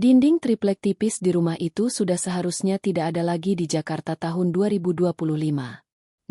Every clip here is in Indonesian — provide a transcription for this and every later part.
Dinding triplek tipis di rumah itu sudah seharusnya tidak ada lagi di Jakarta tahun 2025.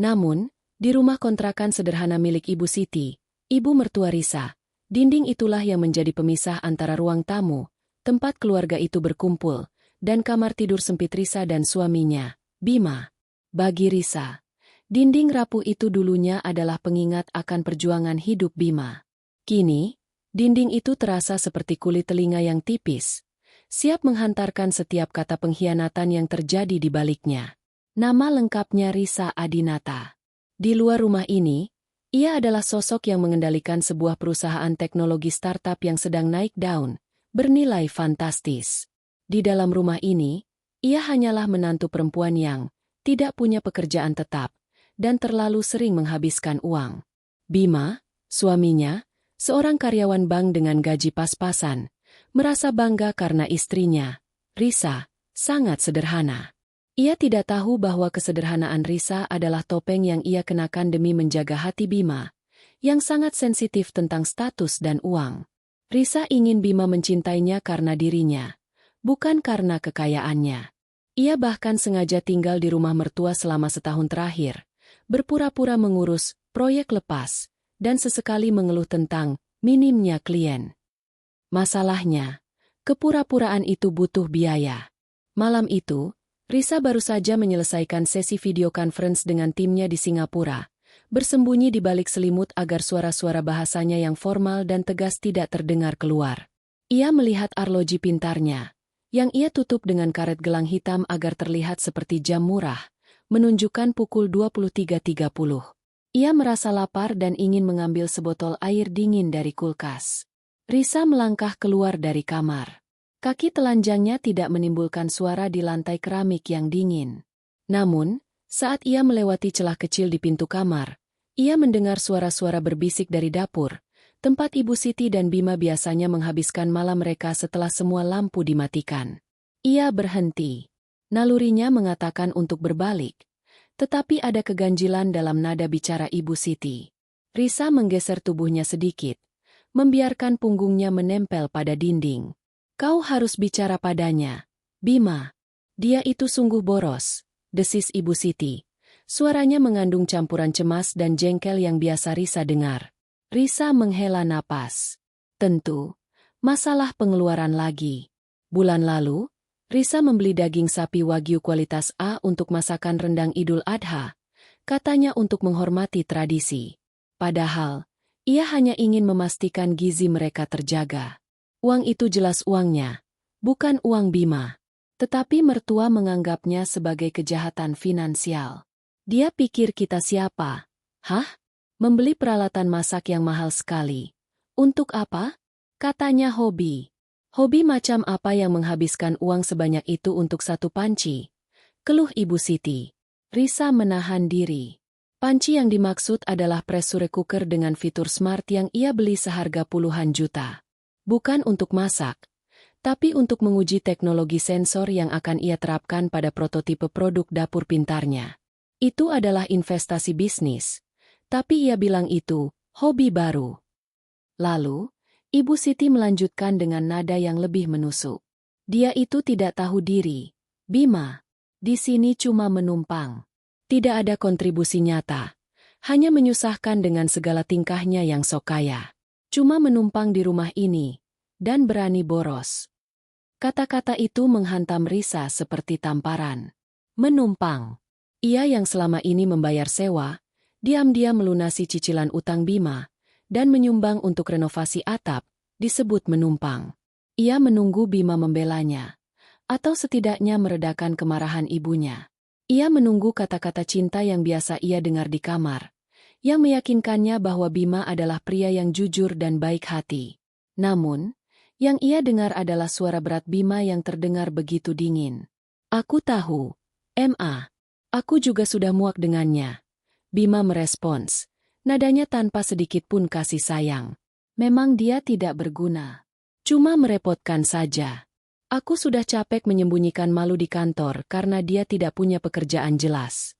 Namun, di rumah kontrakan sederhana milik Ibu Siti, ibu mertua Risa, dinding itulah yang menjadi pemisah antara ruang tamu, tempat keluarga itu berkumpul, dan kamar tidur sempit Risa dan suaminya, Bima. Bagi Risa, dinding rapuh itu dulunya adalah pengingat akan perjuangan hidup Bima. Kini, dinding itu terasa seperti kulit telinga yang tipis, siap menghantarkan setiap kata pengkhianatan yang terjadi di baliknya. Nama lengkapnya Risa Adinata. Di luar rumah ini, ia adalah sosok yang mengendalikan sebuah perusahaan teknologi startup yang sedang naik daun, bernilai fantastis. Di dalam rumah ini, ia hanyalah menantu perempuan yang tidak punya pekerjaan tetap dan terlalu sering menghabiskan uang. Bima, suaminya, seorang karyawan bank dengan gaji pas-pasan, merasa bangga karena istrinya, Risa, sangat sederhana. Ia tidak tahu bahwa kesederhanaan Risa adalah topeng yang ia kenakan demi menjaga hati Bima, yang sangat sensitif tentang status dan uang. Risa ingin Bima mencintainya karena dirinya, bukan karena kekayaannya. Ia bahkan sengaja tinggal di rumah mertua selama setahun terakhir, berpura-pura mengurus proyek lepas, dan sesekali mengeluh tentang minimnya klien. Masalahnya, kepura-puraan itu butuh biaya. Malam itu, Risa baru saja menyelesaikan sesi video conference dengan timnya di Singapura, bersembunyi di balik selimut agar suara-suara bahasanya yang formal dan tegas tidak terdengar keluar. Ia melihat arloji pintarnya, yang ia tutup dengan karet gelang hitam agar terlihat seperti jam murah, menunjukkan pukul 23.30. Ia merasa lapar dan ingin mengambil sebotol air dingin dari kulkas. Risa melangkah keluar dari kamar. Kaki telanjangnya tidak menimbulkan suara di lantai keramik yang dingin. Namun, saat ia melewati celah kecil di pintu kamar, ia mendengar suara-suara berbisik dari dapur, tempat Ibu Siti dan Bima biasanya menghabiskan malam mereka setelah semua lampu dimatikan. Ia berhenti. Nalurinya mengatakan untuk berbalik, tetapi ada keganjilan dalam nada bicara Ibu Siti. Risa menggeser tubuhnya sedikit, membiarkan punggungnya menempel pada dinding. Kau harus bicara padanya, Bima. Dia itu sungguh boros, desis Ibu Siti. Suaranya mengandung campuran cemas dan jengkel yang biasa Risa dengar. Risa menghela napas. Tentu, masalah pengeluaran lagi. Bulan lalu, Risa membeli daging sapi Wagyu kualitas A untuk masakan rendang Idul Adha, katanya untuk menghormati tradisi. Padahal, ia hanya ingin memastikan gizi mereka terjaga. Uang itu jelas uangnya, bukan uang Bima. Tetapi mertua menganggapnya sebagai kejahatan finansial. Dia pikir kita siapa? Hah? Membeli peralatan masak yang mahal sekali. Untuk apa? Katanya hobi. Hobi macam apa yang menghabiskan uang sebanyak itu untuk satu panci? Keluh Ibu Siti. Risa menahan diri. Panci yang dimaksud adalah pressure cooker dengan fitur smart yang ia beli seharga puluhan juta. Bukan untuk masak, tapi untuk menguji teknologi sensor yang akan ia terapkan pada prototipe produk dapur pintarnya. Itu adalah investasi bisnis, tapi ia bilang itu hobi baru. Lalu, Ibu Siti melanjutkan dengan nada yang lebih menusuk. Dia itu tidak tahu diri, Bima. Di sini cuma menumpang. Tidak ada kontribusi nyata. Hanya menyusahkan dengan segala tingkahnya yang sok kaya. Cuma menumpang di rumah ini, dan berani boros. Kata-kata itu menghantam Risa seperti tamparan. Menumpang. Ia yang selama ini membayar sewa, diam-diam melunasi cicilan utang Bima, dan menyumbang untuk renovasi atap, disebut menumpang. Ia menunggu Bima membelanya, atau setidaknya meredakan kemarahan ibunya. Ia menunggu kata-kata cinta yang biasa ia dengar di kamar, yang meyakinkannya bahwa Bima adalah pria yang jujur dan baik hati. Namun, yang ia dengar adalah suara berat Bima yang terdengar begitu dingin. Aku tahu, Ma. Aku juga sudah muak dengannya. Bima merespons, nadanya tanpa sedikit pun kasih sayang. Memang dia tidak berguna. Cuma merepotkan saja. Aku sudah capek menyembunyikan malu di kantor karena dia tidak punya pekerjaan jelas.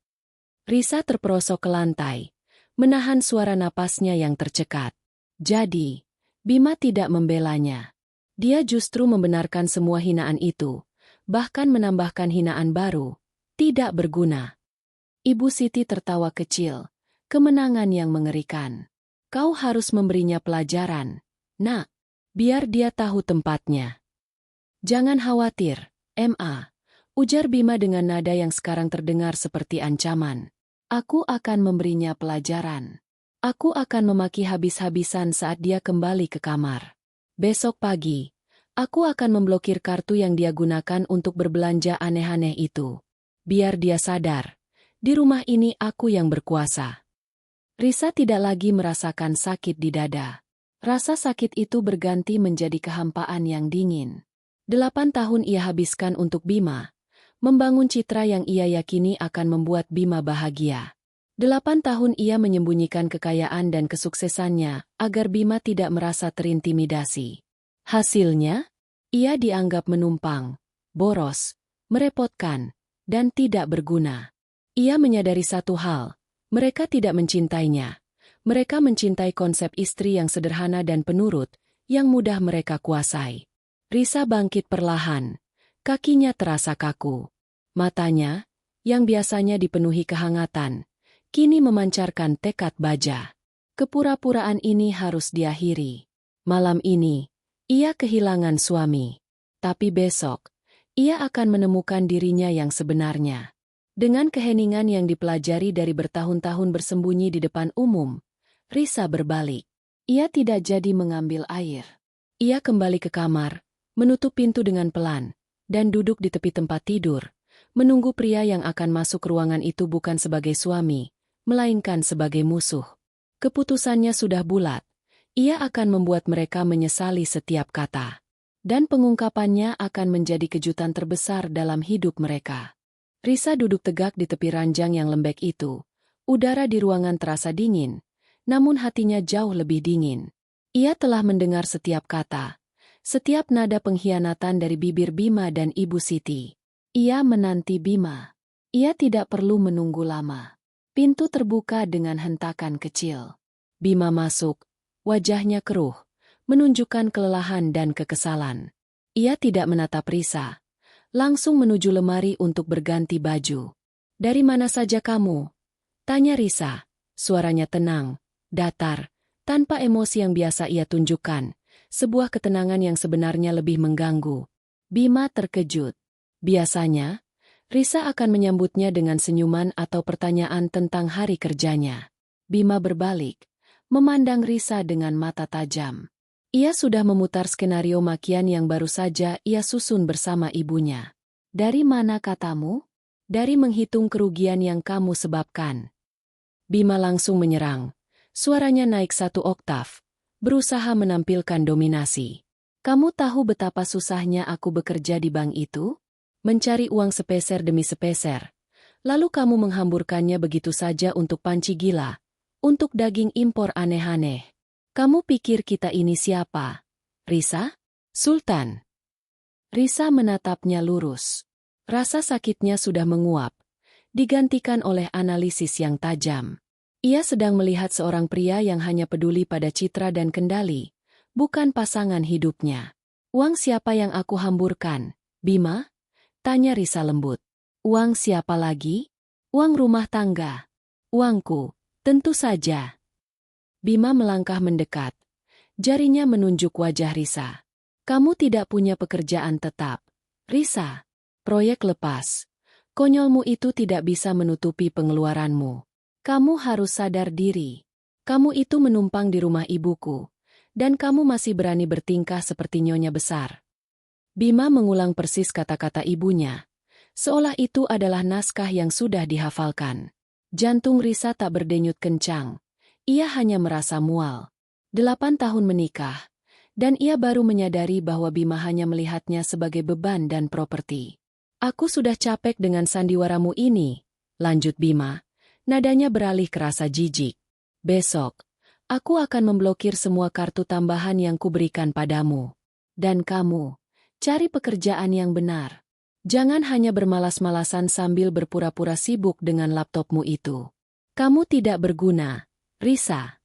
Risa terperosok ke lantai, menahan suara napasnya yang tercekat. Jadi, Bima tidak membelanya. Dia justru membenarkan semua hinaan itu, bahkan menambahkan hinaan baru, tidak berguna. Ibu Siti tertawa kecil, kemenangan yang mengerikan. Kau harus memberinya pelajaran, nak, biar dia tahu tempatnya. Jangan khawatir, Ma, ujar Bima dengan nada yang sekarang terdengar seperti ancaman. Aku akan memberinya pelajaran. Aku akan memaki habis-habisan saat dia kembali ke kamar. Besok pagi, aku akan memblokir kartu yang dia gunakan untuk berbelanja aneh-aneh itu. Biar dia sadar, di rumah ini aku yang berkuasa. Risa tidak lagi merasakan sakit di dada. Rasa sakit itu berganti menjadi kehampaan yang dingin. 8 tahun ia habiskan untuk Bima, membangun citra yang ia yakini akan membuat Bima bahagia. 8 tahun ia menyembunyikan kekayaan dan kesuksesannya agar Bima tidak merasa terintimidasi. Hasilnya, ia dianggap menumpang, boros, merepotkan, dan tidak berguna. Ia menyadari satu hal, mereka tidak mencintainya. Mereka mencintai konsep istri yang sederhana dan penurut, yang mudah mereka kuasai. Risa bangkit perlahan. Kakinya terasa kaku. Matanya, yang biasanya dipenuhi kehangatan, kini memancarkan tekad baja. Kepura-puraan ini harus diakhiri. Malam ini, ia kehilangan suami. Tapi besok, ia akan menemukan dirinya yang sebenarnya. Dengan keheningan yang dipelajari dari bertahun-tahun bersembunyi di depan umum, Risa berbalik. Ia tidak jadi mengambil air. Ia kembali ke kamar, menutup pintu dengan pelan, dan duduk di tepi tempat tidur, menunggu pria yang akan masuk ruangan itu bukan sebagai suami, melainkan sebagai musuh. Keputusannya sudah bulat, ia akan membuat mereka menyesali setiap kata. Dan pengungkapannya akan menjadi kejutan terbesar dalam hidup mereka. Risa duduk tegak di tepi ranjang yang lembek itu. Udara di ruangan terasa dingin, namun hatinya jauh lebih dingin. Ia telah mendengar setiap kata, setiap nada pengkhianatan dari bibir Bima dan Ibu Siti. Ia menanti Bima. Ia tidak perlu menunggu lama. Pintu terbuka dengan hentakan kecil. Bima masuk, wajahnya keruh, menunjukkan kelelahan dan kekesalan. Ia tidak menatap Risa, langsung menuju lemari untuk berganti baju. "Dari mana saja kamu?" tanya Risa. Suaranya tenang, datar, tanpa emosi yang biasa ia tunjukkan. Sebuah ketenangan yang sebenarnya lebih mengganggu. Bima terkejut. Biasanya, Risa akan menyambutnya dengan senyuman atau pertanyaan tentang hari kerjanya. Bima berbalik, memandang Risa dengan mata tajam. Ia sudah memutar skenario makian yang baru saja ia susun bersama ibunya. "Dari mana katamu?" "Dari menghitung kerugian yang kamu sebabkan." Bima langsung menyerang. Suaranya naik 1 oktav. Berusaha menampilkan dominasi. "Kamu tahu betapa susahnya aku bekerja di bank itu? Mencari uang sepeser demi sepeser. Lalu kamu menghamburkannya begitu saja untuk panci gila, untuk daging impor aneh-aneh. Kamu pikir kita ini siapa? Risa? Sultan?" Risa menatapnya lurus. Rasa sakitnya sudah menguap, digantikan oleh analisis yang tajam. Ia sedang melihat seorang pria yang hanya peduli pada citra dan kendali, bukan pasangan hidupnya. "Uang siapa yang aku hamburkan, Bima?" tanya Risa lembut. "Uang siapa lagi? Uang rumah tangga. Uangku, tentu saja." Bima melangkah mendekat. Jarinya menunjuk wajah Risa. "Kamu tidak punya pekerjaan tetap, Risa. Proyek lepas. Konyolmu itu tidak bisa menutupi pengeluaranmu. Kamu harus sadar diri. Kamu itu menumpang di rumah ibuku, dan kamu masih berani bertingkah seperti nyonya besar." Bima mengulang persis kata-kata ibunya, seolah itu adalah naskah yang sudah dihafalkan. Jantung Risa tak berdenyut kencang. Ia hanya merasa mual. 8 tahun menikah, dan ia baru menyadari bahwa Bima hanya melihatnya sebagai beban dan properti. "Aku sudah capek dengan sandiwaramu ini," lanjut Bima. Nadanya beralih ke rasa jijik. "Besok, aku akan memblokir semua kartu tambahan yang kuberikan padamu. Dan kamu, cari pekerjaan yang benar. Jangan hanya bermalas-malasan sambil berpura-pura sibuk dengan laptopmu itu. Kamu tidak berguna, Risa."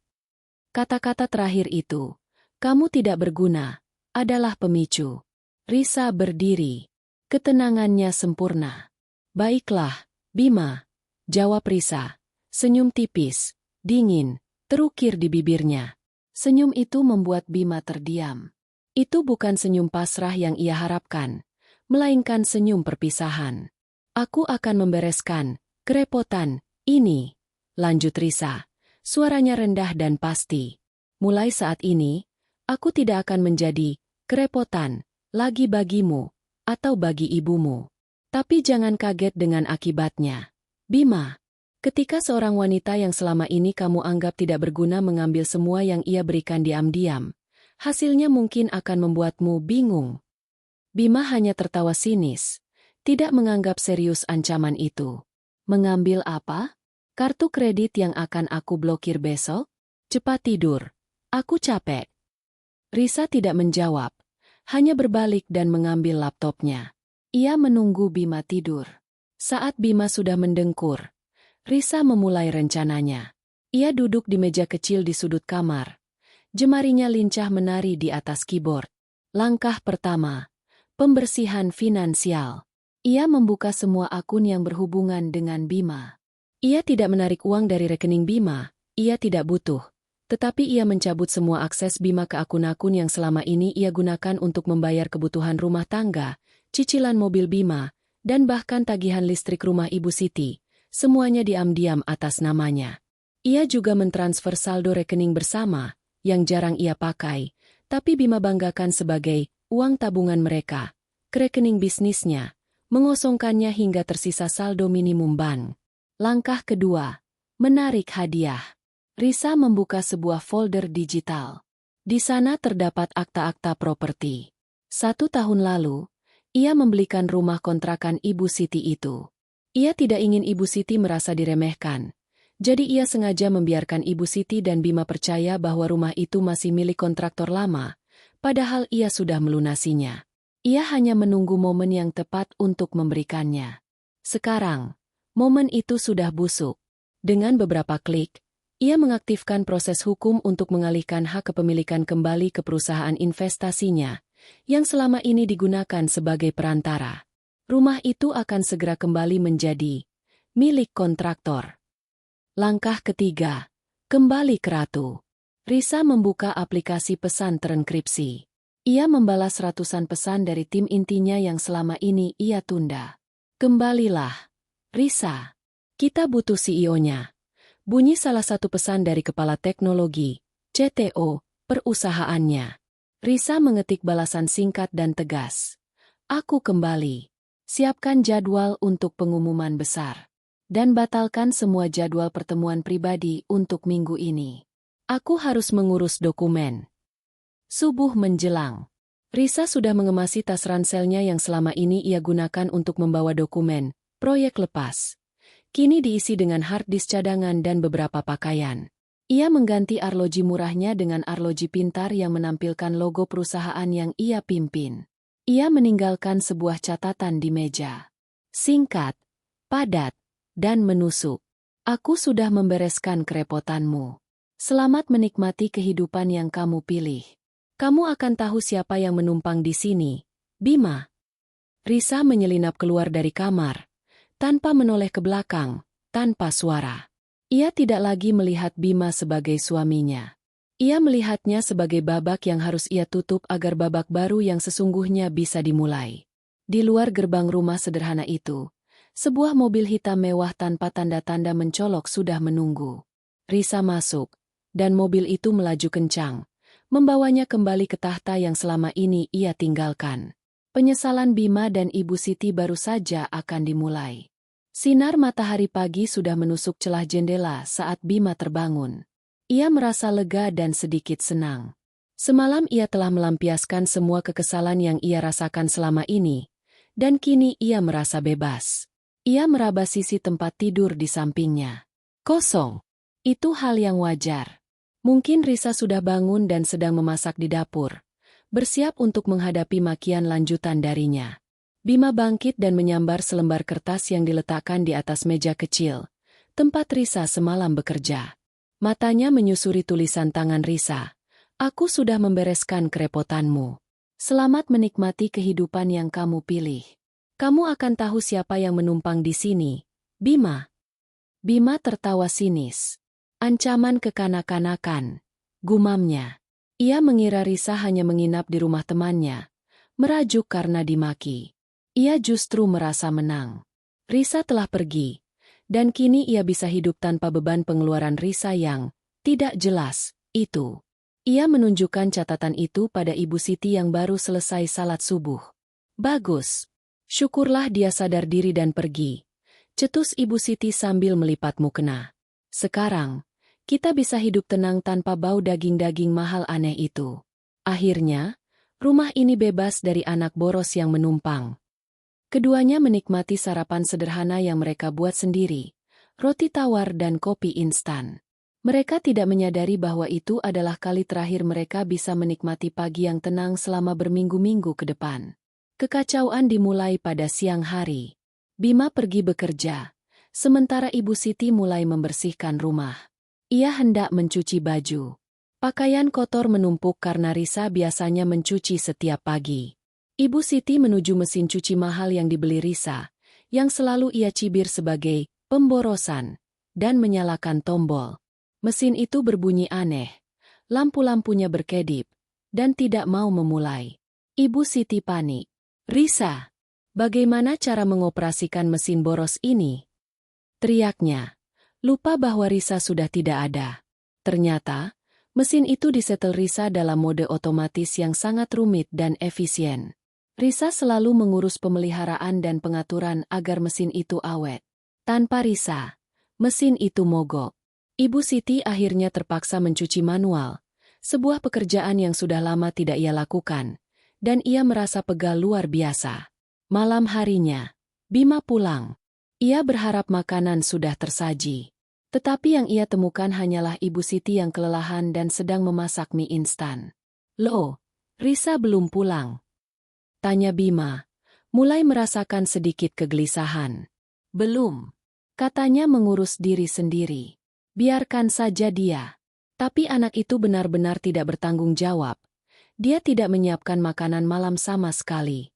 Kata-kata terakhir itu, "kamu tidak berguna," adalah pemicu. Risa berdiri. Ketenangannya sempurna. Baiklah, Bima, jawab Risa. Senyum tipis, dingin, terukir di bibirnya. Senyum itu membuat Bima terdiam. Itu bukan senyum pasrah yang ia harapkan, melainkan senyum perpisahan. Aku akan membereskan kerepotan ini, lanjut Risa. Suaranya rendah dan pasti. Mulai saat ini, aku tidak akan menjadi kerepotan lagi bagimu atau bagi ibumu. Tapi jangan kaget dengan akibatnya. Bima, ketika seorang wanita yang selama ini kamu anggap tidak berguna mengambil semua yang ia berikan diam-diam, hasilnya mungkin akan membuatmu bingung. Bima hanya tertawa sinis, tidak menganggap serius ancaman itu. Mengambil apa? Kartu kredit yang akan aku blokir besok? Cepat tidur. Aku capek. Risa tidak menjawab, hanya berbalik dan mengambil laptopnya. Ia menunggu Bima tidur. Saat Bima sudah mendengkur, Risa memulai rencananya. Ia duduk di meja kecil di sudut kamar. Jemarinya lincah menari di atas keyboard. Langkah pertama, pembersihan finansial. Ia membuka semua akun yang berhubungan dengan Bima. Ia tidak menarik uang dari rekening Bima, ia tidak butuh. Tetapi ia mencabut semua akses Bima ke akun-akun yang selama ini ia gunakan untuk membayar kebutuhan rumah tangga, cicilan mobil Bima, dan bahkan tagihan listrik rumah Ibu Siti. Semuanya diam-diam atas namanya. Ia juga mentransfer saldo rekening bersama, yang jarang ia pakai, tapi Bima banggakan sebagai uang tabungan mereka, ke rekening bisnisnya, mengosongkannya hingga tersisa saldo minimum bank. Langkah kedua, menarik hadiah. Risa membuka sebuah folder digital. Di sana terdapat akta-akta properti. 1 tahun lalu, ia membelikan rumah kontrakan Ibu Siti itu. Ia tidak ingin Ibu Siti merasa diremehkan. Jadi ia sengaja membiarkan Ibu Siti dan Bima percaya bahwa rumah itu masih milik kontraktor lama, padahal ia sudah melunasinya. Ia hanya menunggu momen yang tepat untuk memberikannya. Sekarang, momen itu sudah busuk. Dengan beberapa klik, ia mengaktifkan proses hukum untuk mengalihkan hak kepemilikan kembali ke perusahaan investasinya, yang selama ini digunakan sebagai perantara. Rumah itu akan segera kembali menjadi milik kontraktor. Langkah ketiga, kembali ke Ratu. Risa membuka aplikasi pesan terenkripsi. Ia membalas ratusan pesan dari tim intinya yang selama ini ia tunda. Kembalilah, Risa. Kita butuh CEO-nya. Bunyi salah satu pesan dari kepala teknologi, CTO, perusahaannya. Risa mengetik balasan singkat dan tegas. Aku kembali. Siapkan jadwal untuk pengumuman besar. Dan batalkan semua jadwal pertemuan pribadi untuk minggu ini. Aku harus mengurus dokumen. Subuh menjelang. Risa sudah mengemasi tas ranselnya yang selama ini ia gunakan untuk membawa dokumen, proyek lepas. Kini diisi dengan hard disk cadangan dan beberapa pakaian. Ia mengganti arloji murahnya dengan arloji pintar yang menampilkan logo perusahaan yang ia pimpin. Ia meninggalkan sebuah catatan di meja. Singkat, padat, dan menusuk. Aku sudah membereskan kerepotanmu. Selamat menikmati kehidupan yang kamu pilih. Kamu akan tahu siapa yang menumpang di sini, Bima. Risa menyelinap keluar dari kamar, tanpa menoleh ke belakang, tanpa suara. Ia tidak lagi melihat Bima sebagai suaminya. Ia melihatnya sebagai babak yang harus ia tutup agar babak baru yang sesungguhnya bisa dimulai. Di luar gerbang rumah sederhana itu, sebuah mobil hitam mewah tanpa tanda-tanda mencolok sudah menunggu. Risa masuk, dan mobil itu melaju kencang, membawanya kembali ke tahta yang selama ini ia tinggalkan. Penyesalan Bima dan Ibu Siti baru saja akan dimulai. Sinar matahari pagi sudah menusuk celah jendela saat Bima terbangun. Ia merasa lega dan sedikit senang. Semalam ia telah melampiaskan semua kekesalan yang ia rasakan selama ini, dan kini ia merasa bebas. Ia meraba sisi tempat tidur di sampingnya. Kosong. Itu hal yang wajar. Mungkin Risa sudah bangun dan sedang memasak di dapur, bersiap untuk menghadapi makian lanjutan darinya. Bima bangkit dan menyambar selembar kertas yang diletakkan di atas meja kecil, tempat Risa semalam bekerja. Matanya menyusuri tulisan tangan Risa. Aku sudah membereskan kerepotanmu. Selamat menikmati kehidupan yang kamu pilih. Kamu akan tahu siapa yang menumpang di sini, Bima. Bima tertawa sinis. Ancaman kekanak-kanakan, gumamnya. Ia mengira Risa hanya menginap di rumah temannya, merajuk karena dimaki. Ia justru merasa menang. Risa telah pergi, dan kini ia bisa hidup tanpa beban pengeluaran Risa yang tidak jelas, itu. Ia menunjukkan catatan itu pada Ibu Siti yang baru selesai salat subuh. Bagus. Syukurlah dia sadar diri dan pergi. Cetus Ibu Siti sambil melipat mukena. Sekarang, kita bisa hidup tenang tanpa bau daging-daging mahal aneh itu. Akhirnya, rumah ini bebas dari anak boros yang menumpang. Keduanya menikmati sarapan sederhana yang mereka buat sendiri, roti tawar dan kopi instan. Mereka tidak menyadari bahwa itu adalah kali terakhir mereka bisa menikmati pagi yang tenang selama berminggu-minggu ke depan. Kekacauan dimulai pada siang hari. Bima pergi bekerja, sementara Ibu Siti mulai membersihkan rumah. Ia hendak mencuci baju. Pakaian kotor menumpuk karena Risa biasanya mencuci setiap pagi. Ibu Siti menuju mesin cuci mahal yang dibeli Risa, yang selalu ia cibir sebagai pemborosan, dan menyalakan tombol. Mesin itu berbunyi aneh, lampu-lampunya berkedip, dan tidak mau memulai. Ibu Siti panik. Risa, bagaimana cara mengoperasikan mesin boros ini? Teriaknya. Lupa bahwa Risa sudah tidak ada. Ternyata, mesin itu disetel Risa dalam mode otomatis yang sangat rumit dan efisien. Risa selalu mengurus pemeliharaan dan pengaturan agar mesin itu awet. Tanpa Risa, mesin itu mogok. Ibu Siti akhirnya terpaksa mencuci manual, sebuah pekerjaan yang sudah lama tidak ia lakukan, dan ia merasa pegal luar biasa. Malam harinya, Bima pulang. Ia berharap makanan sudah tersaji. Tetapi yang ia temukan hanyalah Ibu Siti yang kelelahan dan sedang memasak mie instan. Loh, Risa belum pulang? Tanya Bima, mulai merasakan sedikit kegelisahan. Belum. Katanya mengurus diri sendiri. Biarkan saja dia. Tapi anak itu benar-benar tidak bertanggung jawab. Dia tidak menyiapkan makanan malam sama sekali.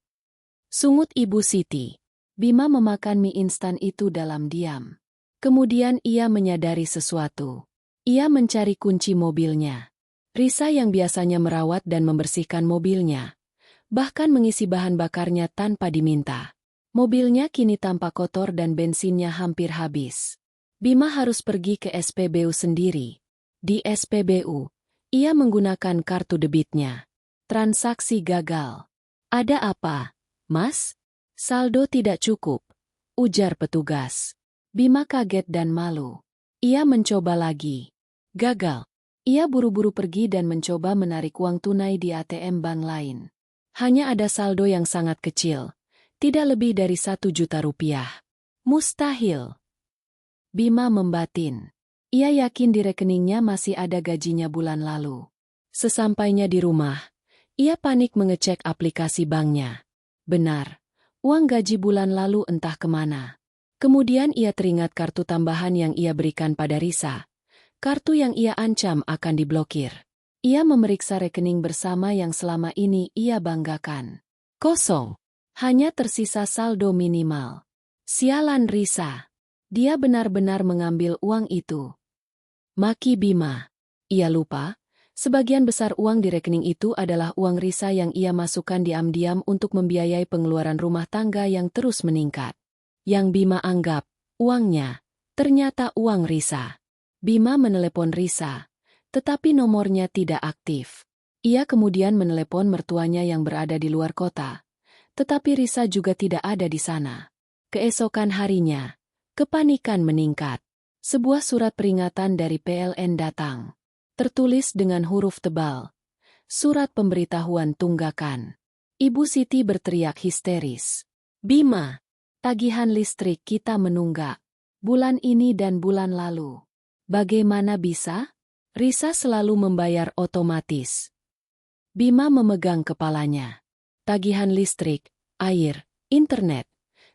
Sungut Ibu Siti. Bima memakan mie instan itu dalam diam. Kemudian ia menyadari sesuatu. Ia mencari kunci mobilnya. Risa yang biasanya merawat dan membersihkan mobilnya, bahkan mengisi bahan bakarnya tanpa diminta. Mobilnya kini tampak kotor dan bensinnya hampir habis. Bima harus pergi ke SPBU sendiri. Di SPBU, ia menggunakan kartu debitnya. Transaksi gagal. Ada apa, Mas? Saldo tidak cukup, ujar petugas. Bima kaget dan malu. Ia mencoba lagi. Gagal. Ia buru-buru pergi dan mencoba menarik uang tunai di ATM bank lain. Hanya ada saldo yang sangat kecil, tidak lebih dari 1 juta rupiah. Mustahil. Bima membatin. Ia yakin di rekeningnya masih ada gajinya bulan lalu. Sesampainya di rumah, ia panik mengecek aplikasi banknya. Benar, uang gaji bulan lalu entah kemana. Kemudian ia teringat kartu tambahan yang ia berikan pada Risa. Kartu yang ia ancam akan diblokir. Ia memeriksa rekening bersama yang selama ini ia banggakan. Kosong. Hanya tersisa saldo minimal. Sialan Risa. Dia benar-benar mengambil uang itu. Maki Bima. Ia lupa, sebagian besar uang di rekening itu adalah uang Risa yang ia masukkan diam-diam untuk membiayai pengeluaran rumah tangga yang terus meningkat. Yang Bima anggap, uangnya, ternyata uang Risa. Bima menelepon Risa, tetapi nomornya tidak aktif. Ia kemudian menelepon mertuanya yang berada di luar kota, tetapi Risa juga tidak ada di sana. Keesokan harinya, kepanikan meningkat. Sebuah surat peringatan dari PLN datang. Tertulis dengan huruf tebal. Surat pemberitahuan tunggakan. Ibu Siti berteriak histeris. Bima, tagihan listrik kita menunggak. Bulan ini dan bulan lalu. Bagaimana bisa? Risa selalu membayar otomatis. Bima memegang kepalanya. Tagihan listrik, air, internet.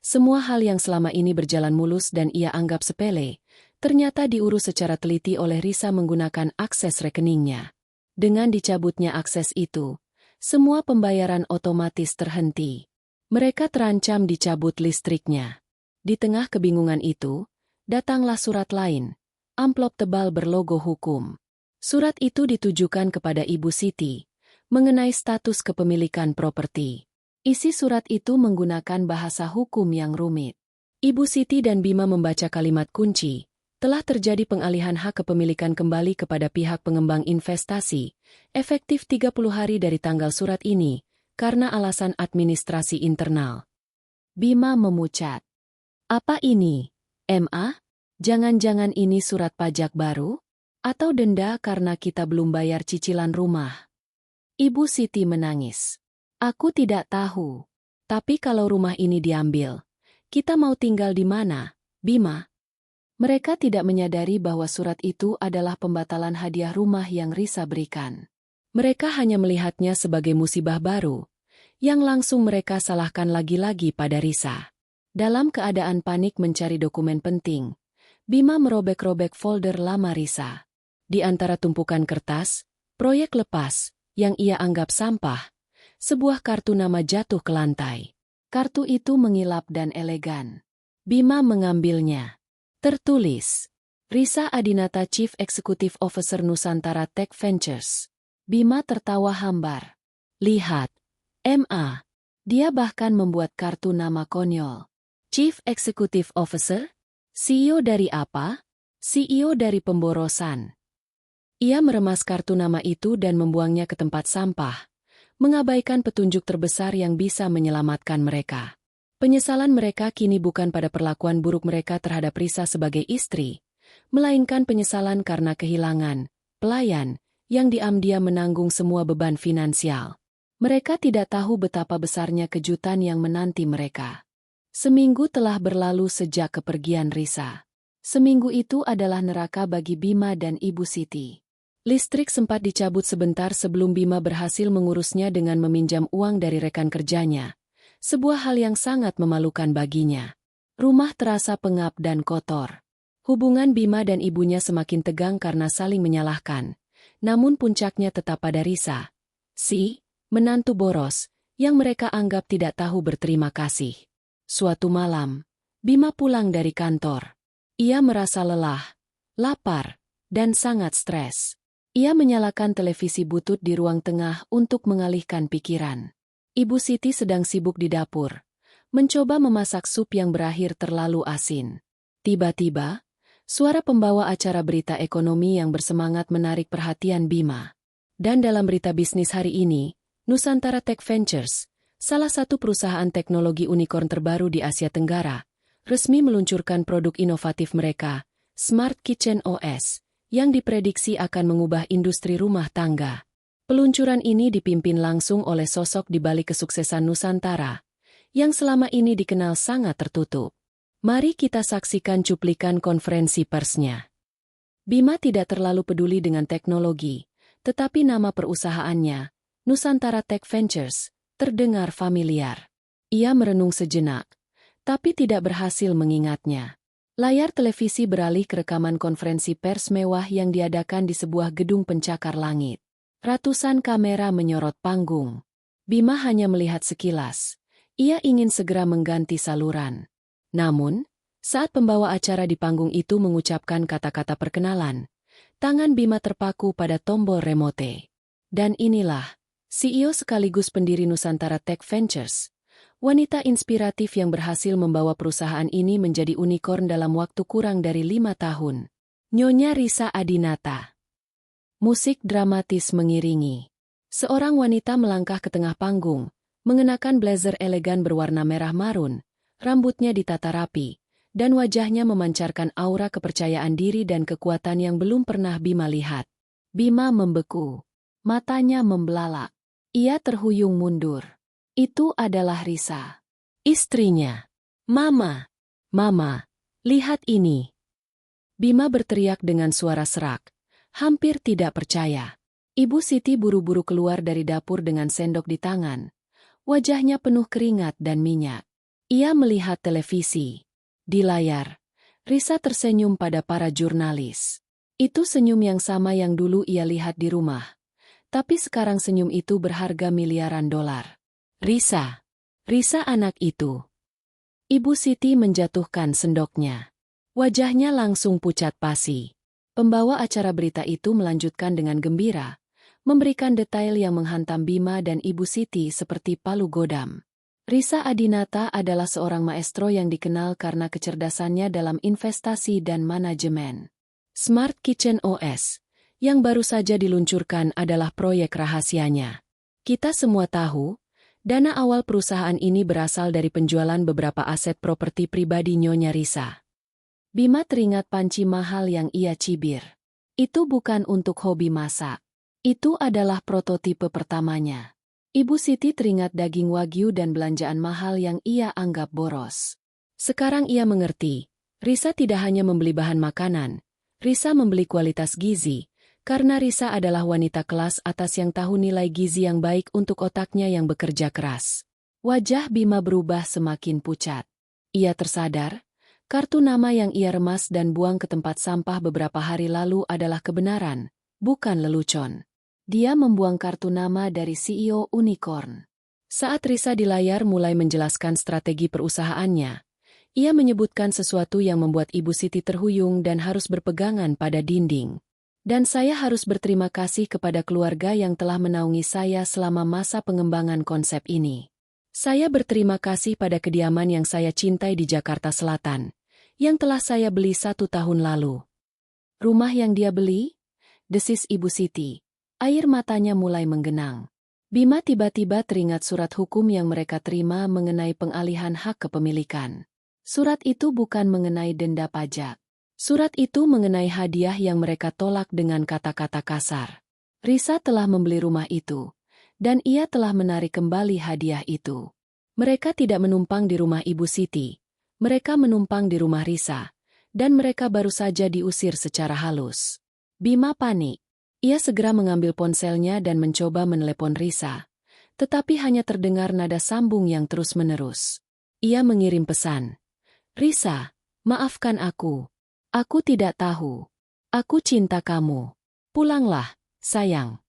Semua hal yang selama ini berjalan mulus dan ia anggap sepele, ternyata diurus secara teliti oleh Risa menggunakan akses rekeningnya. Dengan dicabutnya akses itu, Semua pembayaran otomatis terhenti. Mereka terancam dicabut listriknya. Di tengah kebingungan itu, datanglah surat lain, amplop tebal berlogo hukum. Surat itu ditujukan kepada Ibu Siti, mengenai status kepemilikan properti. Isi surat itu menggunakan bahasa hukum yang rumit. Ibu Siti dan Bima membaca kalimat kunci, telah terjadi pengalihan hak kepemilikan kembali kepada pihak pengembang investasi, efektif 30 hari dari tanggal surat ini, karena alasan administrasi internal. Bima memucat. Apa ini? MA? Jangan-jangan ini surat pajak baru? Atau denda karena kita belum bayar cicilan rumah? Ibu Siti menangis. Aku tidak tahu. Tapi kalau rumah ini diambil, kita mau tinggal di mana, Bima? Mereka tidak menyadari bahwa surat itu adalah pembatalan hadiah rumah yang Risa berikan. Mereka hanya melihatnya sebagai musibah baru, yang langsung mereka salahkan lagi-lagi pada Risa. Dalam keadaan panik mencari dokumen penting, Bima merobek-robek folder lama Risa. Di antara tumpukan kertas, proyek lepas, yang ia anggap sampah, sebuah kartu nama jatuh ke lantai. Kartu itu mengilap dan elegan. Bima mengambilnya. Tertulis, Risa Adinata Chief Executive Officer Nusantara Tech Ventures. Bima tertawa hambar. Lihat, MA. Dia bahkan membuat kartu nama konyol. Chief Executive Officer? CEO dari apa? CEO dari pemborosan. Ia meremas kartu nama itu dan membuangnya ke tempat sampah, mengabaikan petunjuk terbesar yang bisa menyelamatkan mereka. Penyesalan mereka kini bukan pada perlakuan buruk mereka terhadap Risa sebagai istri, melainkan penyesalan karena kehilangan pelayan yang diam-diam menanggung semua beban finansial. Mereka tidak tahu betapa besarnya kejutan yang menanti mereka. Seminggu telah berlalu sejak kepergian Risa. Seminggu itu adalah neraka bagi Bima dan Ibu Siti. Listrik sempat dicabut sebentar sebelum Bima berhasil mengurusnya dengan meminjam uang dari rekan kerjanya. Sebuah hal yang sangat memalukan baginya. Rumah terasa pengap dan kotor. Hubungan Bima dan ibunya semakin tegang karena saling menyalahkan. Namun puncaknya tetap pada Risa, si menantu boros, yang mereka anggap tidak tahu berterima kasih. Suatu malam, Bima pulang dari kantor. Ia merasa lelah, lapar, dan sangat stres. Ia menyalakan televisi butut di ruang tengah untuk mengalihkan pikiran. Ibu Siti sedang sibuk di dapur, mencoba memasak sup yang berakhir terlalu asin. Tiba-tiba, suara pembawa acara berita ekonomi yang bersemangat menarik perhatian Bima. Dan dalam berita bisnis hari ini, Nusantara Tech Ventures, salah satu perusahaan teknologi unicorn terbaru di Asia Tenggara, resmi meluncurkan produk inovatif mereka, Smart Kitchen OS, yang diprediksi akan mengubah industri rumah tangga. Peluncuran ini dipimpin langsung oleh sosok di balik kesuksesan Nusantara, yang selama ini dikenal sangat tertutup. Mari kita saksikan cuplikan konferensi persnya. Bima tidak terlalu peduli dengan teknologi, tetapi nama perusahaannya, Nusantara Tech Ventures, terdengar familiar. Ia merenung sejenak, tapi tidak berhasil mengingatnya. Layar televisi beralih ke rekaman konferensi pers mewah yang diadakan di sebuah gedung pencakar langit. Ratusan kamera menyorot panggung. Bima hanya melihat sekilas. Ia ingin segera mengganti saluran. Namun, saat pembawa acara di panggung itu mengucapkan kata-kata perkenalan, tangan Bima terpaku pada tombol remote. Dan inilah, CEO sekaligus pendiri Nusantara Tech Ventures, wanita inspiratif yang berhasil membawa perusahaan ini menjadi unicorn dalam waktu kurang dari 5 tahun. Nyonya Risa Adinata. Musik dramatis mengiringi. Seorang wanita melangkah ke tengah panggung, mengenakan blazer elegan berwarna merah marun, rambutnya ditata rapi, dan wajahnya memancarkan aura kepercayaan diri dan kekuatan yang belum pernah Bima lihat. Bima membeku. Matanya membelalak. Ia terhuyung mundur. Itu adalah Risa. Istrinya. Mama. Mama, lihat ini. Bima berteriak dengan suara serak. Hampir tidak percaya. Ibu Siti buru-buru keluar dari dapur dengan sendok di tangan. Wajahnya penuh keringat dan minyak. Ia melihat televisi. Di layar, Risa tersenyum pada para jurnalis. Itu senyum yang sama yang dulu ia lihat di rumah. Tapi sekarang senyum itu berharga miliaran dolar. Risa. Risa anak itu. Ibu Siti menjatuhkan sendoknya. Wajahnya langsung pucat pasi. Pembawa acara berita itu melanjutkan dengan gembira, memberikan detail yang menghantam Bima dan Ibu Siti seperti palu godam. Risa Adinata adalah seorang maestro yang dikenal karena kecerdasannya dalam investasi dan manajemen. Smart Kitchen OS, yang baru saja diluncurkan adalah proyek rahasianya. Kita semua tahu, dana awal perusahaan ini berasal dari penjualan beberapa aset properti pribadi Nyonya Risa. Bima teringat panci mahal yang ia cibir. Itu bukan untuk hobi masak. Itu adalah prototipe pertamanya. Ibu Siti teringat daging wagyu dan belanjaan mahal yang ia anggap boros. Sekarang ia mengerti, Risa tidak hanya membeli bahan makanan, Risa membeli kualitas gizi, karena Risa adalah wanita kelas atas yang tahu nilai gizi yang baik untuk otaknya yang bekerja keras. Wajah Bima berubah semakin pucat. Ia tersadar, kartu nama yang ia remas dan buang ke tempat sampah beberapa hari lalu adalah kebenaran, bukan lelucon. Dia membuang kartu nama dari CEO Unicorn. Saat Risa di layar mulai menjelaskan strategi perusahaannya, ia menyebutkan sesuatu yang membuat Ibu Siti terhuyung dan harus berpegangan pada dinding. Dan saya harus berterima kasih kepada keluarga yang telah menaungi saya selama masa pengembangan konsep ini. Saya berterima kasih pada kediaman yang saya cintai di Jakarta Selatan, yang telah saya beli 1 tahun lalu. Rumah yang dia beli? Desis Ibu Siti. Air matanya mulai menggenang. Bima tiba-tiba teringat surat hukum yang mereka terima mengenai pengalihan hak kepemilikan. Surat itu bukan mengenai denda pajak. Surat itu mengenai hadiah yang mereka tolak dengan kata-kata kasar. Risa telah membeli rumah itu, dan ia telah menarik kembali hadiah itu. Mereka tidak menumpang di rumah Ibu Siti. Mereka menumpang di rumah Risa, dan mereka baru saja diusir secara halus. Bima panik. Ia segera mengambil ponselnya dan mencoba menelepon Risa, tetapi hanya terdengar nada sambung yang terus-menerus. Ia mengirim pesan. Risa, maafkan aku. Aku tidak tahu. Aku cinta kamu. Pulanglah, sayang.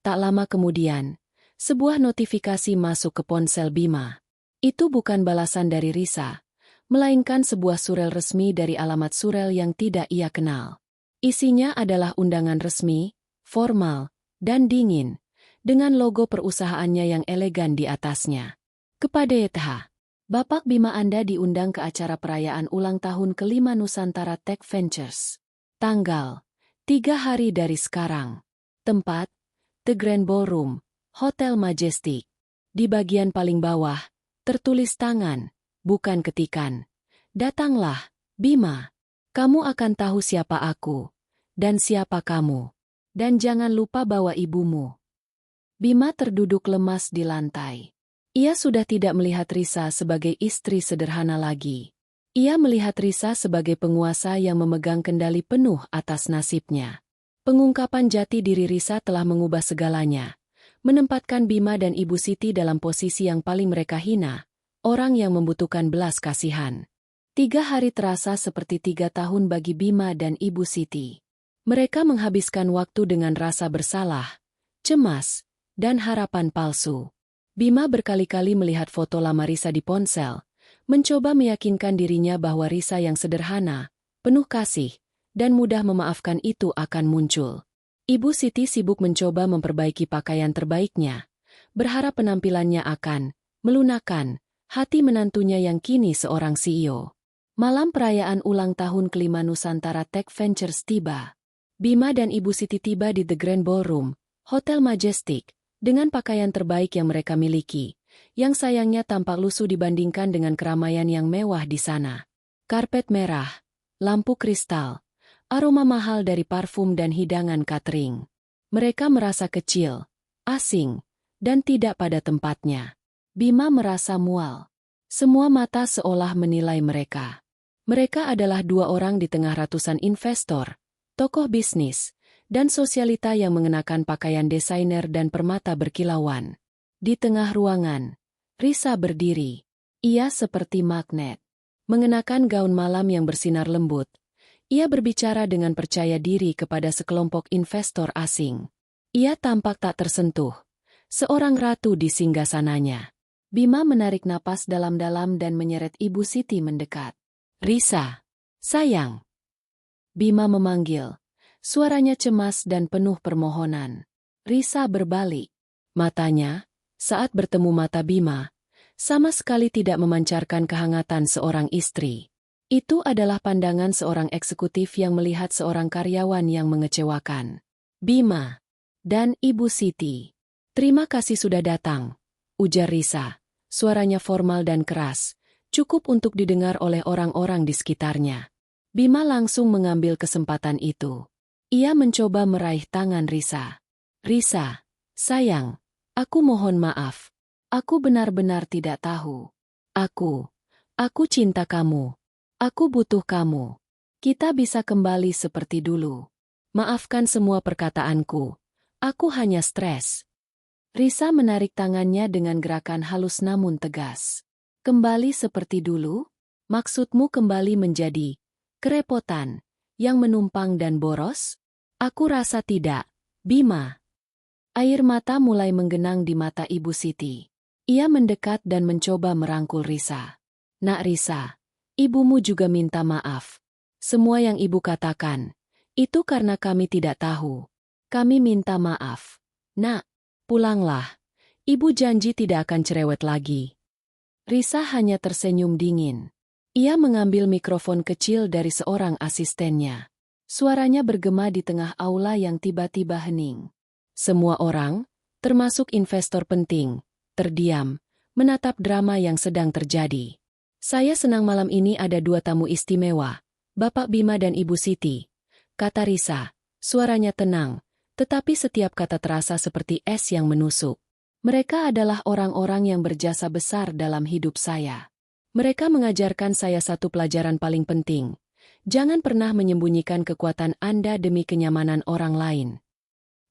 Tak lama kemudian, sebuah notifikasi masuk ke ponsel Bima. Itu bukan balasan dari Risa, melainkan sebuah surel resmi dari alamat surel yang tidak ia kenal. Isinya adalah undangan resmi, formal, dan dingin, dengan logo perusahaannya yang elegan di atasnya. Kepada ETH, Bapak Bima Anda diundang ke acara perayaan ulang tahun ke-5 Nusantara Tech Ventures. Tanggal, 3 hari dari sekarang. Tempat, The Grand Ballroom, Hotel Majestic. Di bagian paling bawah, tertulis tangan, bukan ketikan. Datanglah, Bima. Kamu akan tahu siapa aku, dan siapa kamu. Dan jangan lupa bawa ibumu. Bima terduduk lemas di lantai. Ia sudah tidak melihat Risa sebagai istri sederhana lagi. Ia melihat Risa sebagai penguasa yang memegang kendali penuh atas nasibnya. Pengungkapan jati diri Risa telah mengubah segalanya, menempatkan Bima dan Ibu Siti dalam posisi yang paling mereka hina, orang yang membutuhkan belas kasihan. 3 hari terasa seperti 3 tahun bagi Bima dan Ibu Siti. Mereka menghabiskan waktu dengan rasa bersalah, cemas, dan harapan palsu. Bima berkali-kali melihat foto lama Risa di ponsel, mencoba meyakinkan dirinya bahwa Risa yang sederhana, penuh kasih, dan mudah memaafkan itu akan muncul. Ibu Siti sibuk mencoba memperbaiki pakaian terbaiknya, berharap penampilannya akan melunakkan hati menantunya yang kini seorang CEO. Malam perayaan ulang tahun ke-5 Nusantara Tech Ventures tiba. Bima dan Ibu Siti tiba di The Grand Ballroom, Hotel Majestic, dengan pakaian terbaik yang mereka miliki, yang sayangnya tampak lusuh dibandingkan dengan keramaian yang mewah di sana. Karpet merah, lampu kristal, aroma mahal dari parfum dan hidangan catering. Mereka merasa kecil, asing, dan tidak pada tempatnya. Bima merasa mual. Semua mata seolah menilai mereka. Mereka adalah 2 orang di tengah ratusan investor, tokoh bisnis, dan sosialita yang mengenakan pakaian desainer dan permata berkilauan. Di tengah ruangan, Risa berdiri. Ia seperti magnet. Mengenakan gaun malam yang bersinar lembut, ia berbicara dengan percaya diri kepada sekelompok investor asing. Ia tampak tak tersentuh. Seorang ratu di singgasananya. Bima menarik napas dalam-dalam dan menyeret Ibu Siti mendekat. Risa, sayang. Bima memanggil. Suaranya cemas dan penuh permohonan. Risa berbalik. Matanya, saat bertemu mata Bima, sama sekali tidak memancarkan kehangatan seorang istri. Itu adalah pandangan seorang eksekutif yang melihat seorang karyawan yang mengecewakan. Bima dan Ibu Siti. Terima kasih sudah datang, ujar Risa. Suaranya formal dan keras, cukup untuk didengar oleh orang-orang di sekitarnya. Bima langsung mengambil kesempatan itu. Ia mencoba meraih tangan Risa. Risa, sayang, aku mohon maaf. Aku benar-benar tidak tahu. Aku cinta kamu. Aku butuh kamu. Kita bisa kembali seperti dulu. Maafkan semua perkataanku. Aku hanya stres. Risa menarik tangannya dengan gerakan halus namun tegas. Kembali seperti dulu? Maksudmu kembali menjadi kerepotan, yang menumpang dan boros? Aku rasa tidak, Bima. Air mata mulai menggenang di mata Ibu Siti. Ia mendekat dan mencoba merangkul Risa. Nak Risa, ibumu juga minta maaf. Semua yang ibu katakan, itu karena kami tidak tahu. Kami minta maaf. Nak, pulanglah. Ibu janji tidak akan cerewet lagi. Risa hanya tersenyum dingin. Ia mengambil mikrofon kecil dari seorang asistennya. Suaranya bergema di tengah aula yang tiba-tiba hening. Semua orang, termasuk investor penting, terdiam, menatap drama yang sedang terjadi. Saya senang malam ini ada dua tamu istimewa, Bapak Bima dan Ibu Siti, kata Risa. Suaranya tenang, tetapi setiap kata terasa seperti es yang menusuk. Mereka adalah orang-orang yang berjasa besar dalam hidup saya. Mereka mengajarkan saya satu pelajaran paling penting. Jangan pernah menyembunyikan kekuatan Anda demi kenyamanan orang lain.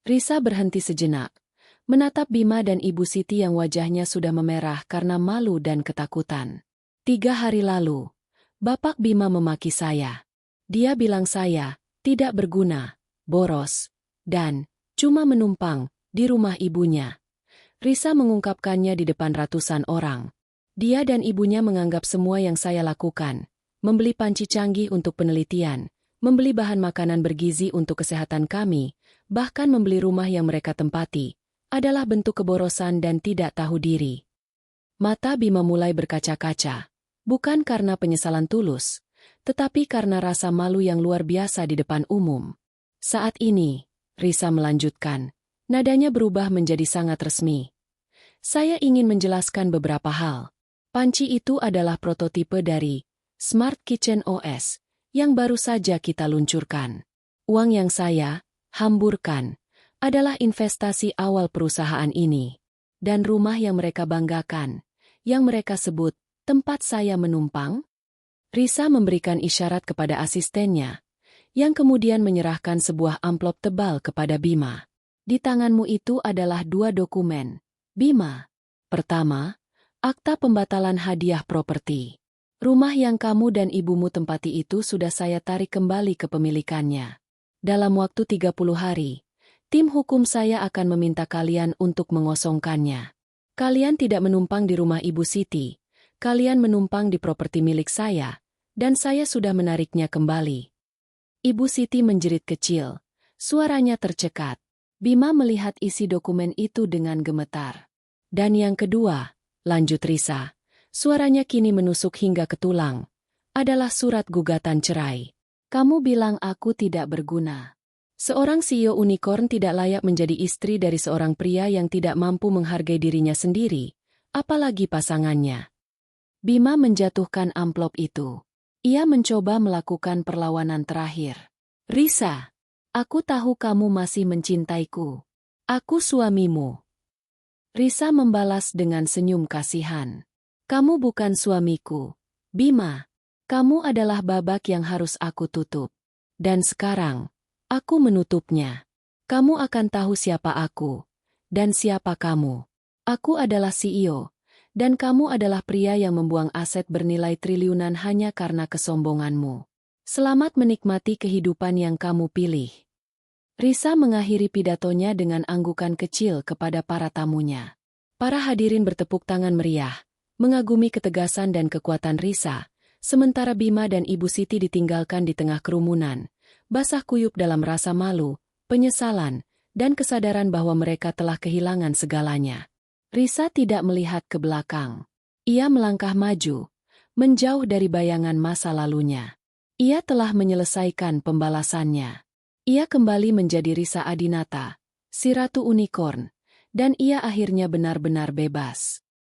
Risa berhenti sejenak, menatap Bima dan Ibu Siti yang wajahnya sudah memerah karena malu dan ketakutan. 3 hari lalu, Bapak Bima memaki saya. Dia bilang saya tidak berguna, boros, dan cuma menumpang di rumah ibunya. Risa mengungkapkannya di depan ratusan orang. Dia dan ibunya menganggap semua yang saya lakukan, membeli panci canggih untuk penelitian, membeli bahan makanan bergizi untuk kesehatan kami, bahkan membeli rumah yang mereka tempati, adalah bentuk keborosan dan tidak tahu diri. Mata Bima mulai berkaca-kaca, bukan karena penyesalan tulus, tetapi karena rasa malu yang luar biasa di depan umum. Saat ini, Risa melanjutkan, nadanya berubah menjadi sangat resmi. Saya ingin menjelaskan beberapa hal. Panci itu adalah prototipe dari Smart Kitchen OS yang baru saja kita luncurkan. Uang yang saya hamburkan adalah investasi awal perusahaan ini. Dan rumah yang mereka banggakan, yang mereka sebut tempat saya menumpang. Risa memberikan isyarat kepada asistennya, yang kemudian menyerahkan sebuah amplop tebal kepada Bima. Di tanganmu itu adalah 2 dokumen, Bima. Pertama, akta pembatalan hadiah properti. Rumah yang kamu dan ibumu tempati itu sudah saya tarik kembali kepemilikannya. Dalam waktu 30 hari, tim hukum saya akan meminta kalian untuk mengosongkannya. Kalian tidak menumpang di rumah Ibu Siti, kalian menumpang di properti milik saya, dan saya sudah menariknya kembali. Ibu Siti menjerit kecil, suaranya tercekat. Bima melihat isi dokumen itu dengan gemetar. Dan yang kedua, lanjut Risa, suaranya kini menusuk hingga ke tulang, adalah surat gugatan cerai. Kamu bilang aku tidak berguna. Seorang CEO unicorn tidak layak menjadi istri dari seorang pria yang tidak mampu menghargai dirinya sendiri, apalagi pasangannya. Bima menjatuhkan amplop itu. Ia mencoba melakukan perlawanan terakhir. Risa, aku tahu kamu masih mencintaiku. Aku suamimu. Risa membalas dengan senyum kasihan. Kamu bukan suamiku, Bima. Kamu adalah babak yang harus aku tutup. Dan sekarang, aku menutupnya. Kamu akan tahu siapa aku, dan siapa kamu. Aku adalah CEO, dan kamu adalah pria yang membuang aset bernilai triliunan hanya karena kesombonganmu. Selamat menikmati kehidupan yang kamu pilih. Risa mengakhiri pidatonya dengan anggukan kecil kepada para tamunya. Para hadirin bertepuk tangan meriah, mengagumi ketegasan dan kekuatan Risa, sementara Bima dan Ibu Siti ditinggalkan di tengah kerumunan, basah kuyup dalam rasa malu, penyesalan, dan kesadaran bahwa mereka telah kehilangan segalanya. Risa tidak melihat ke belakang. Ia melangkah maju, menjauh dari bayangan masa lalunya. Ia telah menyelesaikan pembalasannya. Ia kembali menjadi Risa Adinata, si Ratu Unicorn, dan ia akhirnya benar-benar bebas.